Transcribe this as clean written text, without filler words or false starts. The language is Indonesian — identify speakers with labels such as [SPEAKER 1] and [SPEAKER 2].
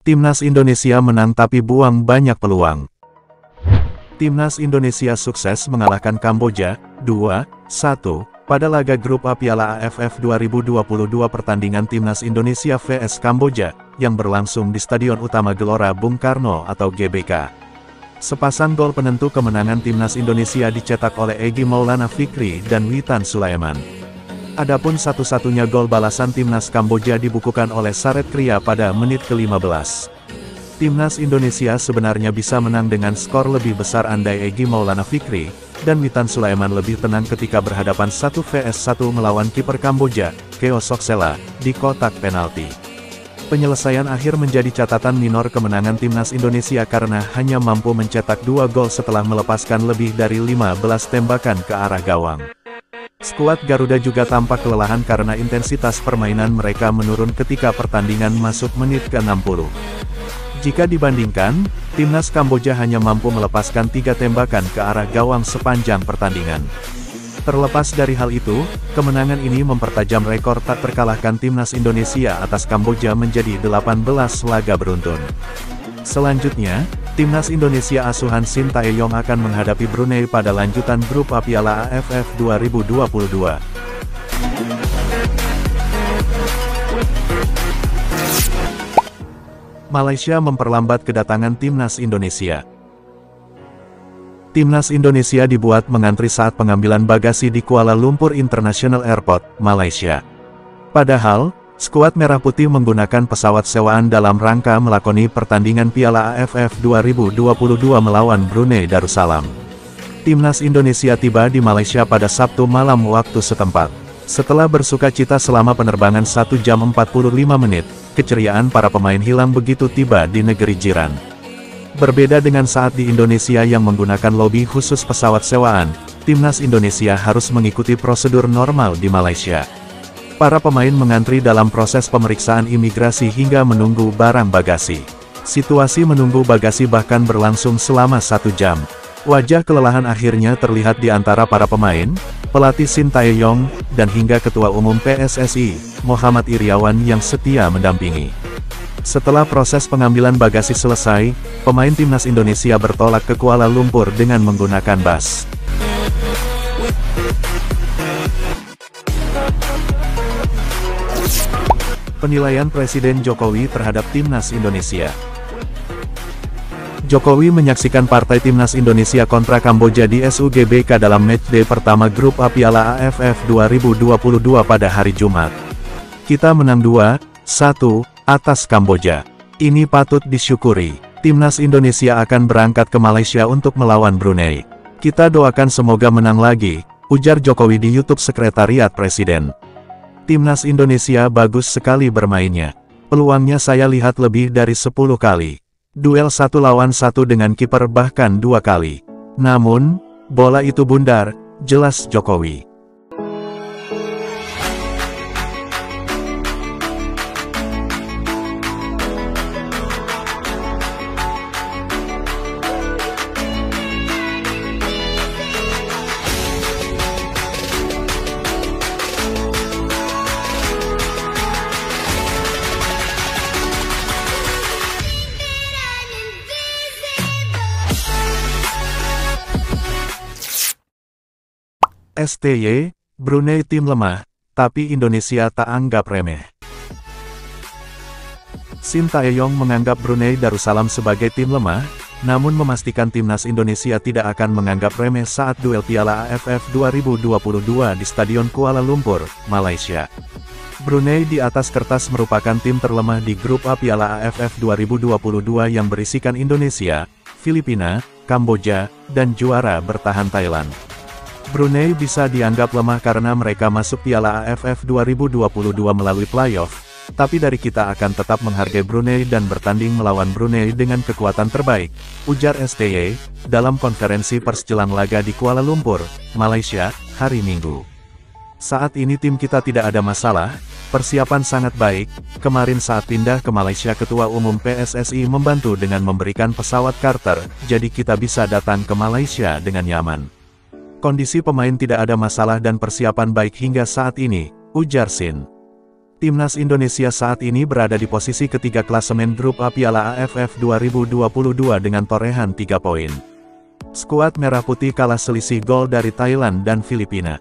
[SPEAKER 1] Timnas Indonesia menang tapi buang banyak peluang. Timnas Indonesia sukses mengalahkan Kamboja, 2-1, pada laga grup A Piala AFF 2022 pertandingan Timnas Indonesia vs Kamboja, yang berlangsung di Stadion Utama Gelora Bung Karno atau GBK. Sepasang gol penentu kemenangan Timnas Indonesia dicetak oleh Egy Maulana Fikri dan Witan Sulaiman. Adapun satu-satunya gol balasan Timnas Kamboja dibukukan oleh Saret Kria pada menit ke-15. Timnas Indonesia sebenarnya bisa menang dengan skor lebih besar andai Egy Maulana Fikri dan Witan Sulaiman lebih tenang ketika berhadapan 1 vs 1 melawan kiper Kamboja, Keo Soksela, di kotak penalti. Penyelesaian akhir menjadi catatan minor kemenangan Timnas Indonesia karena hanya mampu mencetak 2 gol setelah melepaskan lebih dari 15 tembakan ke arah gawang. Skuad Garuda juga tampak kelelahan karena intensitas permainan mereka menurun ketika pertandingan masuk menit ke-60. Jika dibandingkan, Timnas Kamboja hanya mampu melepaskan 3 tembakan ke arah gawang sepanjang pertandingan. Terlepas dari hal itu, kemenangan ini mempertajam rekor tak terkalahkan Timnas Indonesia atas Kamboja menjadi 18 laga beruntun. Selanjutnya, Timnas Indonesia asuhan Sintayong akan menghadapi Brunei pada lanjutan grup A Piala AFF 2022. Malaysia memperlambat kedatangan Timnas Indonesia. Timnas Indonesia dibuat mengantri saat pengambilan bagasi di Kuala Lumpur International Airport, Malaysia. Padahal, skuad Merah Putih menggunakan pesawat sewaan dalam rangka melakoni pertandingan Piala AFF 2022 melawan Brunei Darussalam. Timnas Indonesia tiba di Malaysia pada Sabtu malam waktu setempat. Setelah bersukacita selama penerbangan 1 jam 45 menit, keceriaan para pemain hilang begitu tiba di negeri jiran. Berbeda dengan saat di Indonesia yang menggunakan lobi khusus pesawat sewaan, Timnas Indonesia harus mengikuti prosedur normal di Malaysia. Para pemain mengantri dalam proses pemeriksaan imigrasi hingga menunggu barang bagasi. Situasi menunggu bagasi bahkan berlangsung selama 1 jam. Wajah kelelahan akhirnya terlihat di antara para pemain, pelatih Sintayong, dan hingga Ketua Umum PSSI, Muhammad Iriawan yang setia mendampingi. Setelah proses pengambilan bagasi selesai, pemain Timnas Indonesia bertolak ke Kuala Lumpur dengan menggunakan bus. Penilaian Presiden Jokowi terhadap Timnas Indonesia. Jokowi menyaksikan partai Timnas Indonesia kontra Kamboja di SUGBK dalam matchday pertama grup A Piala AFF 2022 pada hari Jumat. Kita menang 2-1 atas Kamboja. Ini patut disyukuri. Timnas Indonesia akan berangkat ke Malaysia untuk melawan Brunei. Kita doakan semoga menang lagi, ujar Jokowi di YouTube Sekretariat Presiden. Timnas Indonesia bagus sekali bermainnya. Peluangnya saya lihat lebih dari 10 kali. Duel 1 lawan 1 dengan kiper bahkan 2 kali. Namun, bola itu bundar, jelas Jokowi. STY, Brunei tim lemah, tapi Indonesia tak anggap remeh. Sintayong menganggap Brunei Darussalam sebagai tim lemah, namun memastikan Timnas Indonesia tidak akan menganggap remeh saat duel Piala AFF 2022 di Stadion Kuala Lumpur, Malaysia. Brunei di atas kertas merupakan tim terlemah di grup A Piala AFF 2022 yang berisikan Indonesia, Filipina, Kamboja, dan juara bertahan Thailand. Brunei bisa dianggap lemah karena mereka masuk Piala AFF 2022 melalui playoff, tapi dari kita akan tetap menghargai Brunei dan bertanding melawan Brunei dengan kekuatan terbaik, ujar STY, dalam konferensi pers jelang laga di Kuala Lumpur, Malaysia, hari Minggu. Saat ini tim kita tidak ada masalah, persiapan sangat baik. Kemarin saat pindah ke Malaysia Ketua Umum PSSI membantu dengan memberikan pesawat charter, jadi kita bisa datang ke Malaysia dengan nyaman. Kondisi pemain tidak ada masalah dan persiapan baik hingga saat ini, ujar Sin. Timnas Indonesia saat ini berada di posisi ketiga klasemen grup A Piala AFF 2022 dengan torehan 3 poin. Skuad Merah Putih kalah selisih gol dari Thailand dan Filipina.